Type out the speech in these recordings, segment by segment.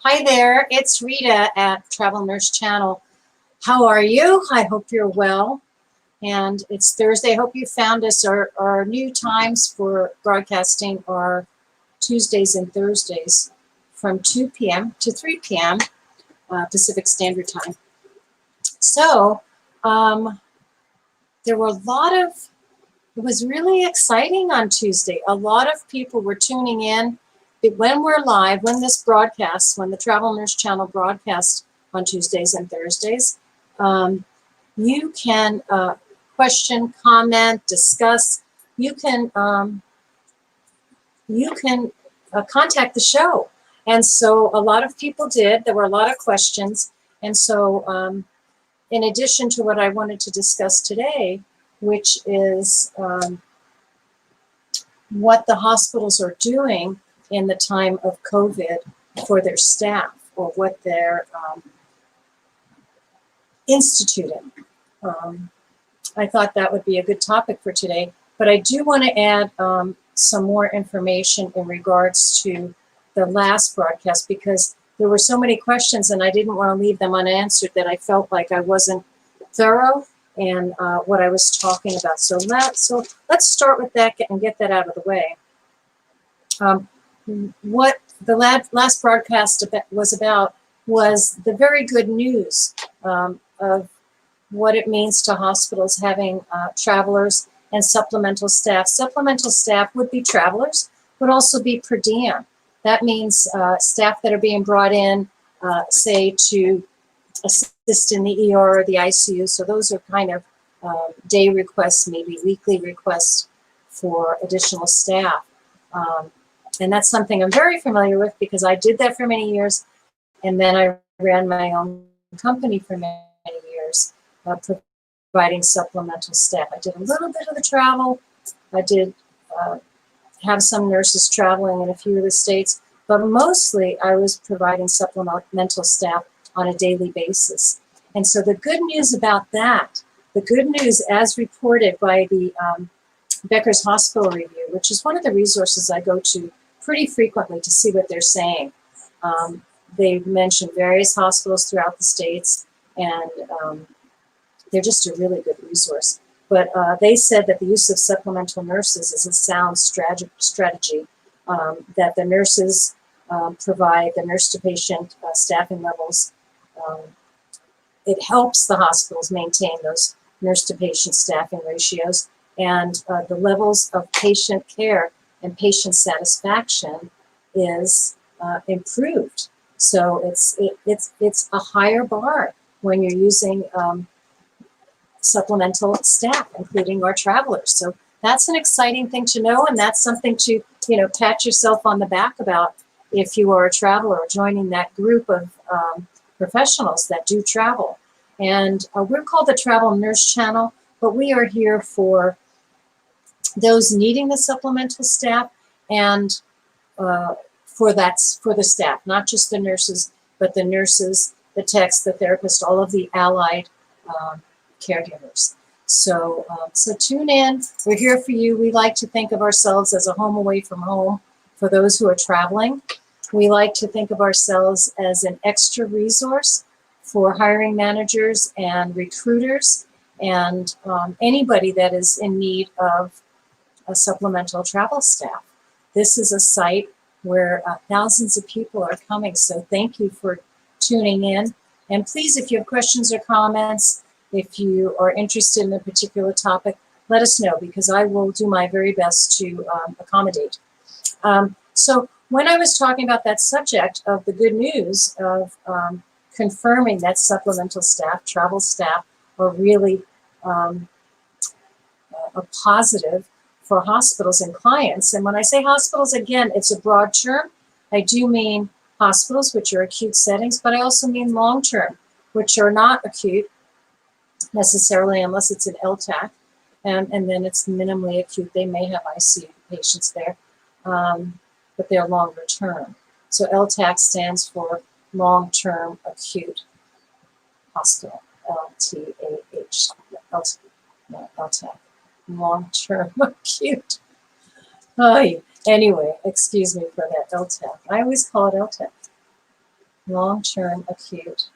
Hi there, it's Rita at Travel Nurse Channel. How are you? I hope you're well. And it's Thursday. I hope you found us. Our new times for broadcasting are Tuesdays and Thursdays from 2 p.m. to 3 p.m. Pacific Standard Time. So there were it was really exciting on Tuesday. A lot of people were tuning in. When we're live, when this broadcasts, when the Travel Nurse Channel broadcasts on Tuesdays and Thursdays, you can question, comment, discuss. You can contact the show. And so a lot of people did. There were a lot of questions. And so in addition to what I wanted to discuss today, which is what the hospitals are doing in the time of COVID for their staff, or what they're instituting. I thought that would be a good topic for today, but I do want to add some more information in regards to the last broadcast, because there were so many questions and I didn't want to leave them unanswered, that I felt like I wasn't thorough in what I was talking about. So let's start with that and get that out of the way. What the last broadcast was about was the very good news of what it means to hospitals having travelers and supplemental staff. Supplemental staff would be travelers, would also be per diem. That means staff that are being brought in, say, to assist in the ER or the ICU. So those are kind of day requests, maybe weekly requests for additional staff. And that's something I'm very familiar with, because I did that for many years. And then I ran my own company for many years, providing supplemental staff. I did a little bit of the travel. I did have some nurses traveling in a few of the states, but mostly I was providing supplemental staff on a daily basis. And so the good news about that, the good news as reported by the Becker's Hospital Review, which is one of the resources I go to pretty frequently to see what they're saying. They've mentioned various hospitals throughout the states, and they're just a really good resource. But they said that the use of supplemental nurses is a sound strategy, that the nurses provide the nurse-to-patient staffing levels. It helps the hospitals maintain those nurse-to-patient staffing ratios, and the levels of patient care and patient satisfaction is improved. So it's a higher bar when you're using supplemental staff, including our travelers. So that's an exciting thing to know, and that's something to pat yourself on the back about if you are a traveler or joining that group of professionals that do travel. And we're called the Travel Nurse Channel, but we are here for those needing the supplemental staff, and for the staff, not just the nurses, but the nurses, the techs, the therapists, all of the allied caregivers. So tune in. We're here for you. We like to think of ourselves as a home away from home for those who are traveling. We like to think of ourselves as an extra resource for hiring managers and recruiters, and anybody that is in need of a supplemental travel staff. This is a site where thousands of people are coming, so thank you for tuning in. And please, if you have questions or comments, if you are interested in a particular topic, let us know, because I will do my very best to accommodate. So when I was talking about that subject of the good news of confirming that supplemental staff, travel staff, are really a positive for hospitals and clients. And when I say hospitals, again, it's a broad term. I do mean hospitals, which are acute settings, but I also mean long-term, which are not acute necessarily unless it's an LTAC, and then it's minimally acute. They may have ICU patients there, but they're longer term. So LTAC stands for long-term acute hospital, LTAH, LTAC. Long-term acute. Anyway, excuse me for that, LTAC. I always call it LTAC. long-term acute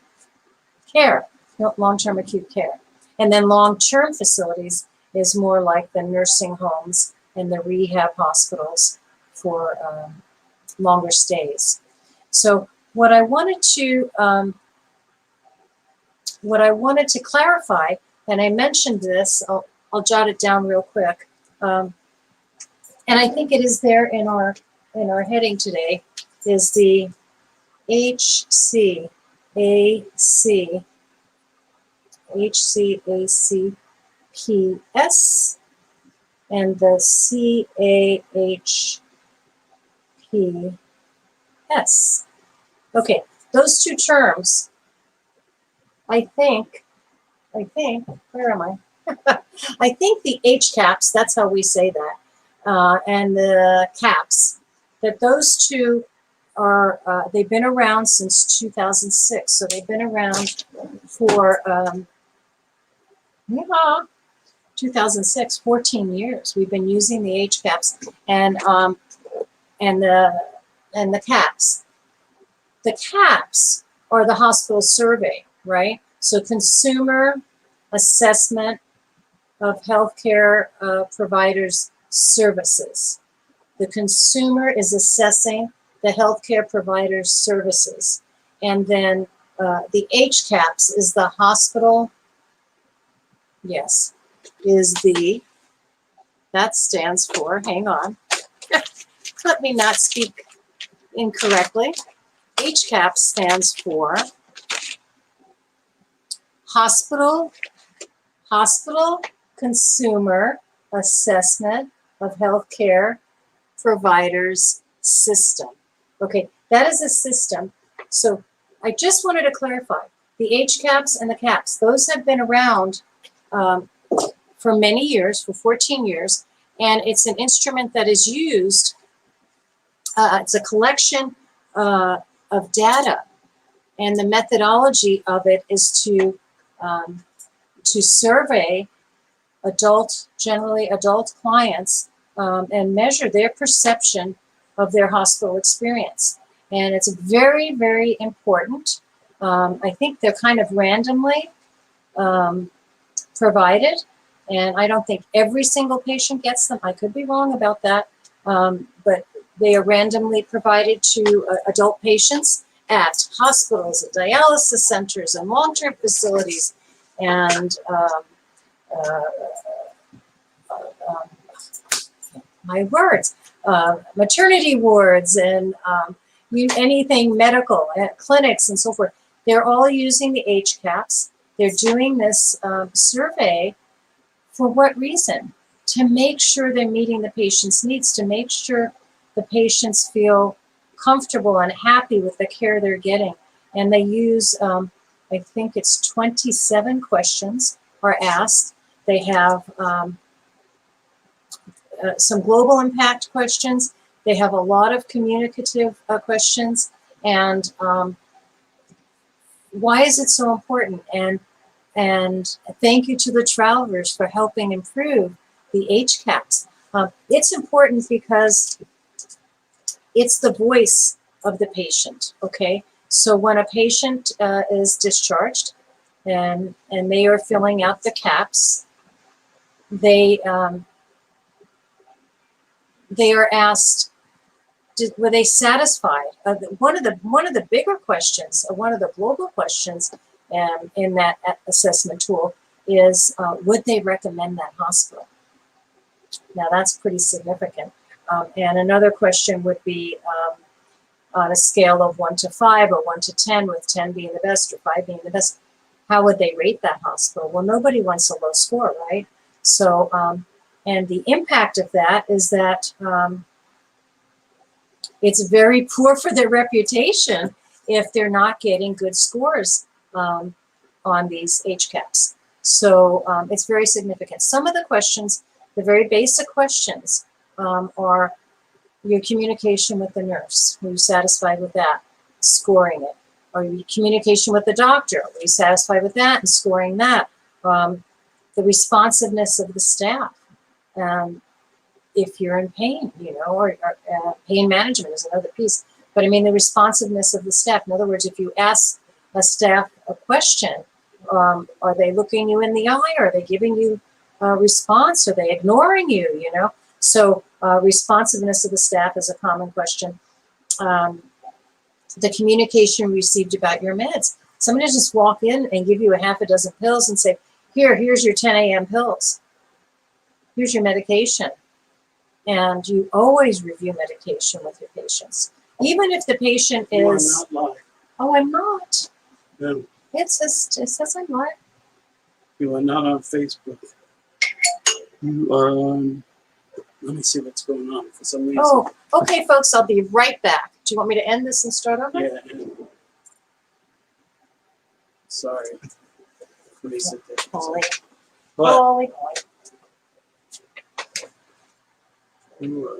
care, long-term acute care. And then long-term facilities is more like the nursing homes and the rehab hospitals for longer stays. So what I wanted to clarify, and I mentioned this, I'll jot it down real quick, and I think it is there in our heading today, is the HCAHCPS and the CAHPS. Okay, those two terms, I think, where am I? I think the HCAHPS, that's how we say that, and the CAHPS, that those two are, they've been around since 2006. So they've been around for, 2006, 14 years. We've been using the HCAHPS and the CAHPS. The CAHPS are the hospital survey, right? So consumer assessment of healthcare providers' services. The consumer is assessing the healthcare providers' services. And then the HCAHPS is the hospital, yes, is the, that stands for, hang on, let me not speak incorrectly. HCAHPS stands for Hospital Consumer Assessment of Healthcare Providers System. Okay, that is a system. So I just wanted to clarify, the HCAHPS and the CAHPS, those have been around for many years, for 14 years, and it's an instrument that is used, it's a collection of data, and the methodology of it is to survey generally adult clients and measure their perception of their hospital experience. And it's very, very important. I think they're kind of randomly provided, and I don't think every single patient gets them. I could be wrong about that, but they are randomly provided to adult patients at hospitals, at dialysis centers, and long-term facilities, and my words, maternity wards, and anything medical, clinics, and so forth. They're all using the HCAHPS. They're doing this survey for what reason? To make sure they're meeting the patient's needs, to make sure the patients feel comfortable and happy with the care they're getting. And they use, I think it's 27 questions are asked. They have some global impact questions. They have a lot of communicative questions. And why is it so important? And thank you to the travelers for helping improve the HCAHPS. It's important because it's the voice of the patient, okay? So when a patient is discharged and they are filling out the CAHPS, they are asked, were they satisfied? One of the bigger questions, one of the global questions in that assessment tool is, would they recommend that hospital? Now that's pretty significant. And another question would be, on a scale of 1 to 5 or 1 to 10, with 10 being the best or 5 being the best, how would they rate that hospital? Well, nobody wants a low score, right? So, and the impact of that is that it's very poor for their reputation if they're not getting good scores on these HCAHPS. So it's very significant. Some of the questions, the very basic questions, are your communication with the nurse. Were you satisfied with that? Scoring it. Or your communication with the doctor. Were you satisfied with that? And scoring that. The responsiveness of the staff. If you're in pain, you know, or pain management is another piece. But I mean, the responsiveness of the staff. In other words, if you ask a staff a question, are they looking you in the eye? Are they giving you a response? Are they ignoring you, you know? So responsiveness of the staff is a common question. The communication received about your meds. Somebody just walk in and give you a half a dozen pills and say, here's your 10 a.m. pills. Here's your medication. And you always review medication with your patients. Even if the patient is... You are not lying. Oh, I'm not. No. It says I'm not. You are not on Facebook. You are on... Let me see what's going on for some reason. Oh, okay, folks, I'll be right back. Do you want me to end this and start over? Yeah. Sorry. Let me sit there. Polly. What? Polly. You are...